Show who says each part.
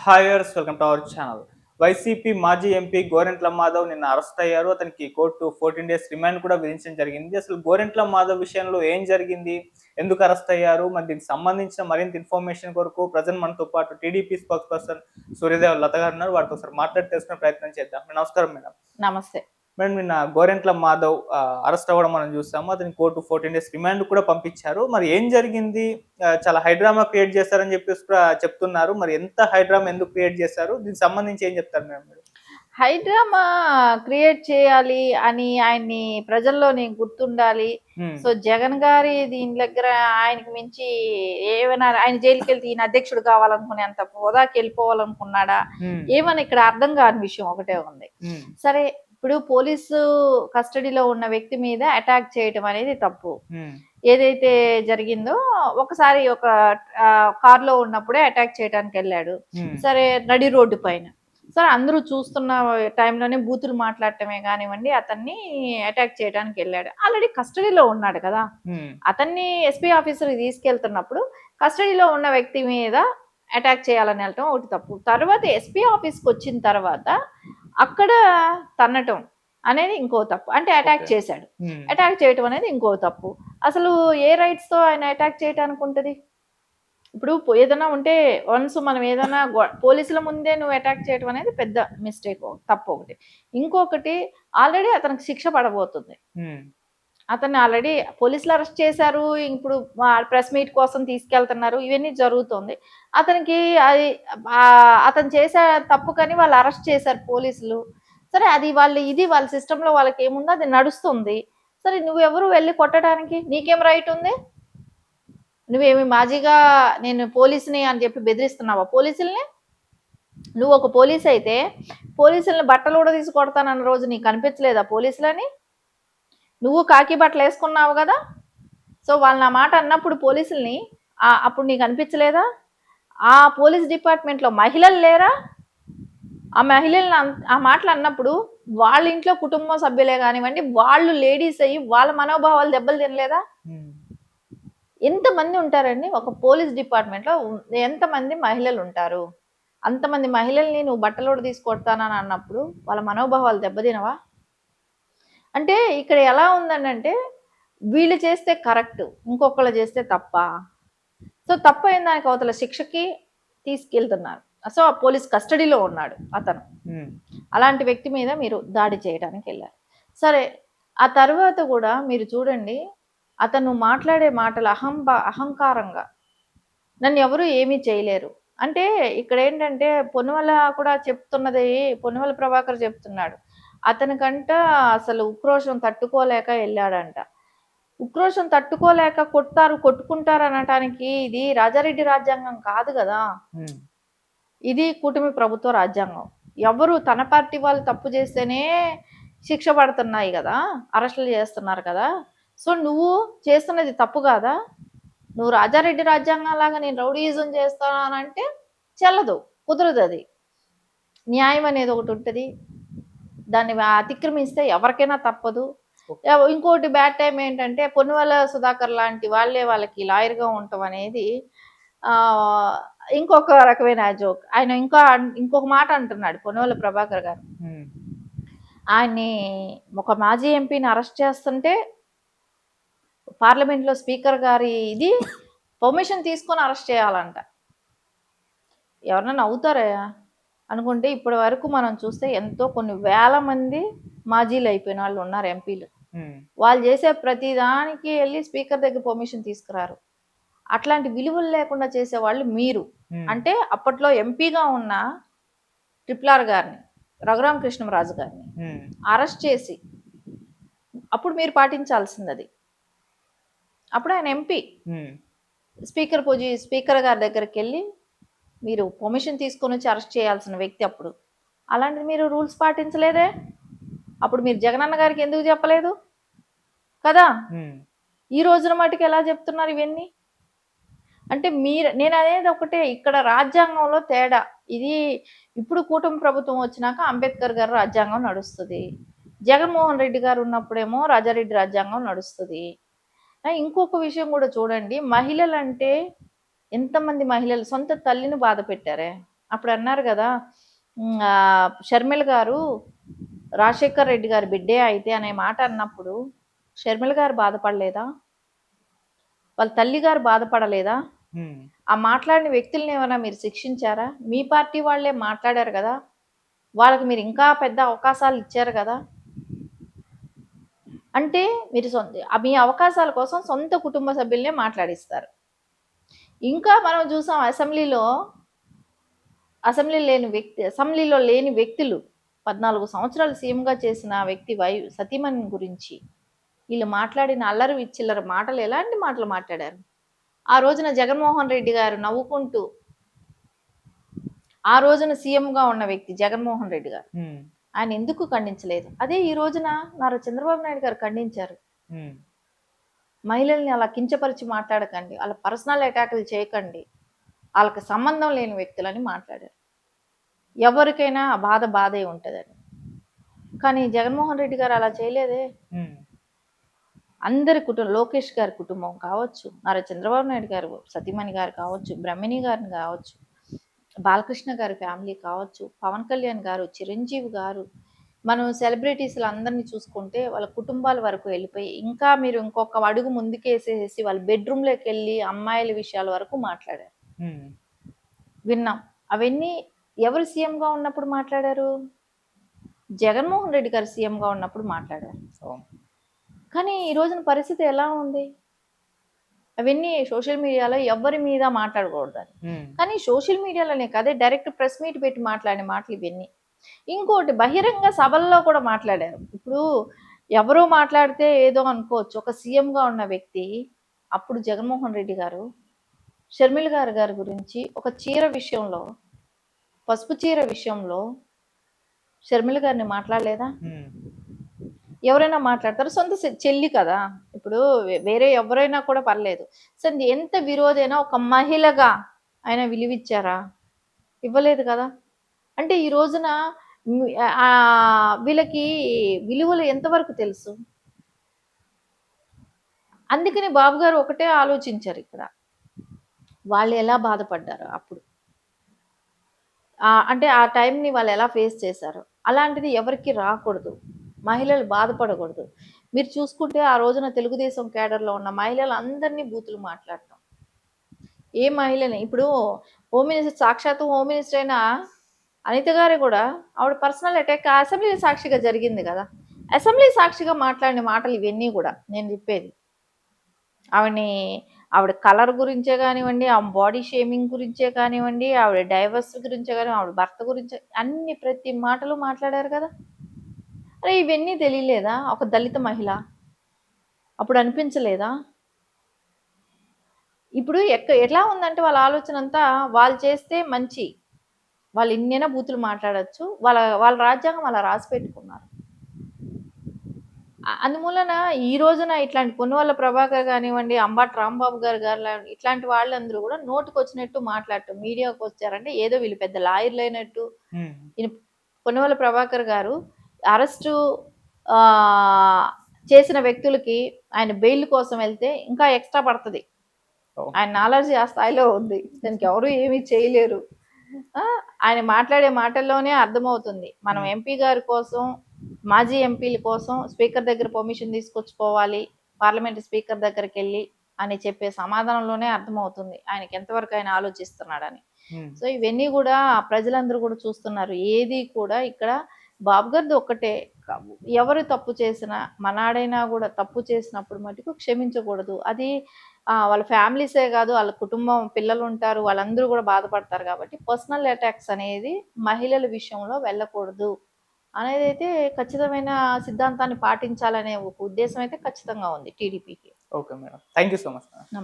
Speaker 1: Hi viewers, welcome to our channel. YCP మాజీ MP Gorantla Madhav నిన్న arrest అయ్యారు. అతనికి కోర్టు 14 డేస్ రిమాండ్ కూడా విధించడం జరిగింది. అసలు గోరెంట్ల మాధవ్ విషయంలో ఏం జరిగింది? ఎందుకు అరెస్ట్ అయ్యారు? మరి దీనికి సంబంధించిన మరింత ఇన్ఫర్మేషన్ కొరకు ప్రజెంట్ మనతో పాటు టీడీపీ స్పోక్స్ పర్సన్ సూర్యదేవ్ లత గారు ఉన్నారు. వారితో ఒకసారి మాట్లాడి తెలుసుకునే ప్రయత్నం చేద్దాం. నమస్కారం మేడం.
Speaker 2: నమస్తే.
Speaker 1: మేడం, నిన్న గోరెంట్ల మాధవ్ అరెస్ట్ అవ్వడం మనం చూసాము. అతని కోర్టు 14 డేస్ రిమాండ్ కూడా పంపించారు. మరి ఏం జరిగింది? చాలా హైడ్రామా క్రియేట్ చేశారని చెప్పేసి కూడా చెప్తున్నారు. మరి ఎంత హైడ్రామా ఎందుకు క్రియేట్ చేశారు? దీనికి సంబంధించి ఏం చెప్తారు మేడం మీరు?
Speaker 2: హైడ్రామా క్రియేట్ చేయాలి అని ఆయన్ని ప్రజల్లోని గుర్తుండాలి. సో జగన్ గారి దీని దగ్గర ఆయనకి మించి ఏమైనా ఆయన జైలుకి వెళ్తే ఈయన అధ్యక్షుడు కావాలనుకునేంత హోదాకి వెళ్ళిపోవాలనుకున్నాడా ఏమని ఇక్కడ అర్థం కాని విషయం ఒకటే ఉంది. సరే, ఇప్పుడు పోలీసు కస్టడీలో ఉన్న వ్యక్తి మీద అటాక్ చేయటం అనేది తప్పు. ఏదైతే జరిగిందో ఒకసారి ఒక కారులో ఉన్నప్పుడే అటాక్ చేయడానికి వెళ్ళాడు. సరే, నడి రోడ్డు పైన సరే అందరూ చూస్తున్న టైంలోనే బూతులు మాట్లాడటమే కానివ్వండి, అతన్ని అటాక్ చేయడానికి వెళ్ళాడు. ఆల్రెడీ కస్టడీలో ఉన్నాడు కదా. అతన్ని ఎస్పీ ఆఫీసర్కి తీసుకెళ్తున్నప్పుడు కస్టడీలో ఉన్న వ్యక్తి మీద అటాక్ చేయాలని వెళ్ళటం ఒకటి తప్పు. తర్వాత ఎస్పీ ఆఫీస్కి వచ్చిన తర్వాత అక్కడ తన్నటం అనేది ఇంకో తప్పు. అంటే అటాక్ చేశాడు. అటాక్ చేయటం అనేది ఇంకో తప్పు. అసలు ఏ రైట్స్తో ఆయన అటాక్ చేయడానికి ఉంటుంది? ఇప్పుడు ఏదైనా ఉంటే వన్స్ మనం ఏదైనా పోలీసుల ముందే నువ్వు అటాక్ చేయడం అనేది పెద్ద మిస్టేక్, తప్పు ఒకటి. ఇంకొకటి, ఆల్రెడీ అతనికి శిక్ష పడబోతుంది. అతన్ని ఆల్రెడీ పోలీసులు అరెస్ట్ చేశారు. ఇప్పుడు ప్రెస్ మీట్ కోసం తీసుకెళ్తున్నారు. ఇవన్నీ జరుగుతుంది. అతనికి అది అతను చేసే తప్పు కానీ వాళ్ళు అరెస్ట్ చేశారు పోలీసులు. సరే, అది వాళ్ళ సిస్టంలో వాళ్ళకి ఏముందో అది నడుస్తుంది. సరే, నువ్వెవరు వెళ్ళి కొట్టడానికి? నీకేం రైట్ ఉంది? నువ్వేమి మాజీగా నేను పోలీసుని అని చెప్పి బెదిరిస్తున్నావా పోలీసుల్ని? నువ్వు ఒక పోలీస్ అయితే పోలీసుల్ని బట్టలు కూడా తీసి కొడతానన్న రోజు నీకు కనిపించలేదా పోలీసులని? నువ్వు కాకి బట్టలు వేసుకున్నావు కదా. సో వాళ్ళు నా మాట అన్నప్పుడు పోలీసుల్ని అప్పుడు నీకు అనిపించలేదా? ఆ పోలీస్ డిపార్ట్మెంట్లో మహిళలు లేరా? ఆ మహిళలను ఆ మాటలు అన్నప్పుడు వాళ్ళ ఇంట్లో కుటుంబ సభ్యులే కానివ్వండి, వాళ్ళు లేడీస్ అయ్యి వాళ్ళ మనోభావాలు దెబ్బలు తినలేదా? ఎంతమంది ఉంటారండి ఒక పోలీస్ డిపార్ట్మెంట్లో? ఎంతమంది మహిళలు ఉంటారు? అంతమంది మహిళల్ని నువ్వు బట్టలోడు తీసుకొడతానని అన్నప్పుడు వాళ్ళ మనోభావాలు దెబ్బతినవా? అంటే ఇక్కడ ఎలా ఉందనంటే వీళ్ళు చేస్తే కరెక్ట్, ఇంకొకళ్ళు చేస్తే తప్ప. సో తప్పు అయిన దానికి అవతల శిక్షకి తీసుకెళ్తున్నారు. సో ఆ పోలీస్ కస్టడీలో ఉన్నాడు అతను. అలాంటి వ్యక్తి మీద మీరు దాడి చేయడానికి వెళ్ళారు. సరే, ఆ తర్వాత కూడా మీరు చూడండి, అతను మాట్లాడే మాటలు అహంకారంగా, నన్ను ఎవరు ఏమీ చేయలేరు అంటే. ఇక్కడ ఏంటంటే పొన్నువల కూడా చెప్తున్నది, పొన్నువల ప్రభాకర్ చెప్తున్నాడు, అతనికంట అసలు ఉక్రోషం తట్టుకోలేక వెళ్ళాడంట. ఉక్రోషం తట్టుకోలేక కొట్టుకుంటారు అనటానికి ఇది రాజారెడ్డి రాజ్యాంగం కాదు కదా. ఇది కూటమి ప్రభుత్వ రాజ్యాంగం. ఎవరు తన పార్టీ వాళ్ళు తప్పు చేస్తేనే శిక్ష పడుతున్నాయి కదా, అరెస్టులు చేస్తున్నారు కదా. సో నువ్వు చేస్తున్నది తప్పు కాదా? నువ్వు రాజారెడ్డి రాజ్యాంగం లాగా నేను రౌడీయిజం చేస్తానంటే చెల్లదు, కుదరదు. అది న్యాయం అనేది ఒకటి ఉంటుంది, దాన్ని అతిక్రమిస్తే ఎవరికైనా తప్పదు. ఇంకోటి బ్యాడ్ టైం ఏంటంటే పొన్నువల సుధాకర్ లాంటి వాళ్ళకి లాయర్గా ఉండటం అనేది ఇంకొక రకమైన జోక్. ఆయన ఇంకొక మాట అంటున్నాడు పొన్నువల ప్రభాకర్ గారు. ఆయన్ని ఒక మాజీ ఎంపీని అరెస్ట్ చేస్తుంటే పార్లమెంట్లో స్పీకర్ గారి ఇది పర్మిషన్ తీసుకొని అరెస్ట్ చేయాలంట. ఎవరన్నా నవ్వుతారా అనుకుంటే ఇప్పటి వరకు మనం చూస్తే ఎంతో కొన్ని వేల మంది మాజీలు అయిపోయిన వాళ్ళు ఉన్నారు, ఎంపీలు. వాళ్ళు చేసే ప్రతి దానికి వెళ్ళి స్పీకర్ దగ్గర పర్మిషన్ తీసుకురారు. అట్లాంటి విలువలు లేకుండా చేసేవాళ్ళు మీరు. అంటే అప్పట్లో ఎంపీగా ఉన్న ట్రిపుల్ గారిని, రఘురామ కృష్ణరాజు గారిని అరెస్ట్ చేసి అప్పుడు మీరు పాటించాల్సింది అది. అప్పుడు ఆయన ఎంపీ, స్పీకర్ గారి దగ్గరికి వెళ్ళి మీరు పర్మిషన్ తీసుకొని వచ్చి అరెస్ట్ చేయాల్సిన వ్యక్తి అప్పుడు. అలాంటిది మీరు రూల్స్ పాటించలేదే. అప్పుడు మీరు జగనన్న గారికి ఎందుకు చెప్పలేదు కదా? ఈ రోజున మటుకు ఎలా చెప్తున్నారు ఇవన్నీ? అంటే నేను అనేది ఒకటే, ఇక్కడ రాజ్యాంగంలో తేడా. ఇది ఇప్పుడు కూటమి ప్రభుత్వం వచ్చినాక అంబేద్కర్ గారు రాజ్యాంగం నడుస్తుంది, జగన్మోహన్ రెడ్డి గారు ఉన్నప్పుడేమో రాజారెడ్డి రాజ్యాంగం నడుస్తుంది. ఇంకొక విషయం కూడా చూడండి, మహిళలు అంటే ఎంతమంది మహిళలు సొంత తల్లిని బాధ పెట్టారే. అప్పుడు అన్నారు కదా, షర్మిల గారు రాజశేఖర్ రెడ్డి గారి బిడ్డే అయితే అనే మాట అన్నప్పుడు షర్మిల గారు బాధపడలేదా? వాళ్ళ తల్లి గారు బాధపడలేదా? ఆ మాట్లాడిన వ్యక్తుల్ని ఏమైనా మీరు శిక్షించారా? మీ పార్టీ వాళ్ళే మాట్లాడారు కదా, వాళ్ళకి మీరు ఇంకా పెద్ద అవకాశాలు ఇచ్చారు కదా. అంటే మీరు మీ అవకాశాల కోసం సొంత కుటుంబ సభ్యులనే మాట్లాడిస్తారు. ఇంకా మనం చూసాం అసెంబ్లీలో లేని వ్యక్తులు 14 సంవత్సరాలు సీఎంగా చేసిన వ్యక్తి సతీమణి గురించి వీళ్ళు మాట్లాడిన అల్లరి విచ్చిల్లర మాటలు ఎలాంటి మాటలు మాట్లాడారు? ఆ రోజున జగన్మోహన్ రెడ్డి గారు నవ్వుకుంటూ, ఆ రోజున సీఎంగా ఉన్న వ్యక్తి జగన్మోహన్ రెడ్డి గారు, ఆయన ఎందుకు ఖండించలేదు? అదే ఈ రోజున నారా చంద్రబాబు నాయుడు గారు ఖండించారు. మహిళల్ని అలా కించపరిచి మాట్లాడకండి, వాళ్ళ పర్సనల్ అటాకులు చేయకండి, వాళ్ళకి సంబంధం లేని వ్యక్తులని మాట్లాడారు. ఎవరికైనా ఆ బాధే ఉంటుందని. కానీ జగన్మోహన్ రెడ్డి గారు అలా చేయలేదే. అందరి కుటుంబం, లోకేష్ గారి కుటుంబం కావచ్చు, నారా చంద్రబాబు నాయుడు గారు సతీమణి గారు కావచ్చు, బ్రహ్మిణి గారిని కావచ్చు, బాలకృష్ణ గారి ఫ్యామిలీ కావచ్చు, పవన్ కళ్యాణ్ గారు, చిరంజీవి గారు, మనం సెలబ్రిటీస్లు అందరినీ చూసుకుంటే వాళ్ళ కుటుంబాల వరకు వెళ్ళిపోయి, ఇంకా మీరు ఇంకొక అడుగు ముందుకేసేసి వాళ్ళ బెడ్రూమ్లోకి వెళ్ళి అమ్మాయిల విషయాల వరకు మాట్లాడారు. విన్నాం. అవన్నీ ఎవరు సీఎంగా ఉన్నప్పుడు మాట్లాడారు? జగన్మోహన్ రెడ్డి గారు సీఎంగా ఉన్నప్పుడు మాట్లాడారు. కానీ ఈ రోజున పరిస్థితి ఎలా ఉంది? అవన్నీ సోషల్ మీడియాలో ఎవరి మీద మాట్లాడకూడదని. కానీ సోషల్ మీడియాలోనే కాదే, డైరెక్ట్ ప్రెస్ మీట్ పెట్టి మాట్లాడే మాటలు ఇవన్నీ. ఇంకోటి, బహిరంగ సభల్లో కూడా మాట్లాడారు. ఇప్పుడు ఎవరో మాట్లాడితే ఏదో అనుకోవచ్చు. ఒక సీఎంగా ఉన్న వ్యక్తి అప్పుడు జగన్మోహన్ రెడ్డి గారు షర్మిల గారి గురించి ఒక చీర విషయంలో, పసుపు చీర విషయంలో షర్మిల గారిని మాట్లాడలేదా? ఎవరైనా మాట్లాడతారు, సొంత చెల్లి కదా. ఇప్పుడు వేరే ఎవరైనా కూడా పర్లేదు. సరే, ఎంత విరోధైనా ఒక మహిళగా ఆయన విలువిచ్చారా? ఇవ్వలేదు కదా. అంటే ఈ రోజున వీళ్ళకి విలువలు ఎంతవరకు తెలుసు? అందుకని బాబు గారు ఒకటే ఆలోచించారు ఇక్కడ, వాళ్ళు ఎలా బాధపడ్డారు అప్పుడు, అంటే ఆ టైంని వాళ్ళు ఎలా ఫేస్ చేశారు. అలాంటిది ఎవరికి రాకూడదు, మహిళలు బాధపడకూడదు. మీరు చూసుకుంటే ఆ రోజున తెలుగుదేశం కేడర్లో ఉన్న మహిళలు అందరినీ బూతులు మాట్లాడటం. ఏ మహిళని, ఇప్పుడు హోమ్ మినిస్టర్, సాక్షాత్తు హోమ్ మినిస్టర్ అయిన అనిత గారు కూడా ఆవిడ పర్సనల్ అటాక్ అసెంబ్లీ సాక్షిగా జరిగింది కదా. అసెంబ్లీ సాక్షిగా మాట్లాడిన మాటలు ఇవన్నీ కూడా నేను చెప్పేది. ఆవిడ కలర్ గురించే కానివ్వండి, ఆమె బాడీ షేమింగ్ గురించే కానివ్వండి, ఆవిడ డైవర్స్ గురించే కానీ, ఆవిడ భర్త గురించి అన్ని ప్రతి మాటలు మాట్లాడారు కదా. అరే ఇవన్నీ తెలియలేదా ఒక దళిత మహిళ? అప్పుడు అనిపించలేదా? ఇప్పుడు ఎట్లా ఉందంటే వాళ్ళ ఆలోచన అంతా, వాళ్ళు చేస్తే మంచి, వాళ్ళు ఇన్నైనా బూతులు మాట్లాడచ్చు, వాళ్ళ రాజ్యాంగం అలా రాసి పెట్టుకున్నారు. అందుమూలన ఈ రోజున ఇట్లాంటి పొన్నువల్ల ప్రభాకర్ కానివ్వండి, అంబటి రాంబాబు గారు ఇట్లాంటి వాళ్ళందరూ కూడా నోటుకు వచ్చినట్టు మాట్లాడటం, మీడియాకు వచ్చారంటే ఏదో వీళ్ళు పెద్ద లాయర్లు అయినట్టు. పొన్నువల్ల ప్రభాకర్ గారు అరెస్టు చేసిన వ్యక్తులకి ఆయన బెయిల్ కోసం వెళ్తే ఇంకా ఎక్స్ట్రా పడుతుంది. ఆయన నాలెడ్జ్ ఆ స్థాయిలో ఉంది, దానికి ఎవరు ఏమీ చేయలేరు. ఆయన మాట్లాడే మాటల్లోనే అర్థమవుతుంది. మనం ఎంపీ గారి కోసం, మాజీ ఎంపీల కోసం స్పీకర్ దగ్గర పర్మిషన్ తీసుకొచ్చుకోవాలి, పార్లమెంట్ స్పీకర్ దగ్గరికి వెళ్ళి అని చెప్పే సమాధానంలోనే అర్థమవుతుంది ఆయనకి ఎంతవరకు ఆయన ఆలోచిస్తున్నాడని. సో ఇవన్నీ కూడా ప్రజలందరూ కూడా చూస్తున్నారు. ఏది కూడా ఇక్కడ బాబు గారిది ఒక్కటే, ఎవరు తప్పు చేసినా, మనాడైనా కూడా తప్పు చేసినప్పుడు మటుకు క్షమించకూడదు. అది వాళ్ళ ఫ్యామిలీసే కాదు, వాళ్ళ కుటుంబం, పిల్లలు ఉంటారు, వాళ్ళందరూ కూడా బాధపడతారు. కాబట్టి పర్సనల్ అటాక్స్ అనేది మహిళల విషయంలో వెళ్ళకూడదు అనేది అయితే ఖచ్చితమైన సిద్ధాంతాన్ని పాటించాలనే ఒక ఉద్దేశం అయితే ఖచ్చితంగా ఉంది టీడీపీకి.
Speaker 1: Okay madam, thank you so much.
Speaker 2: నమస్తే.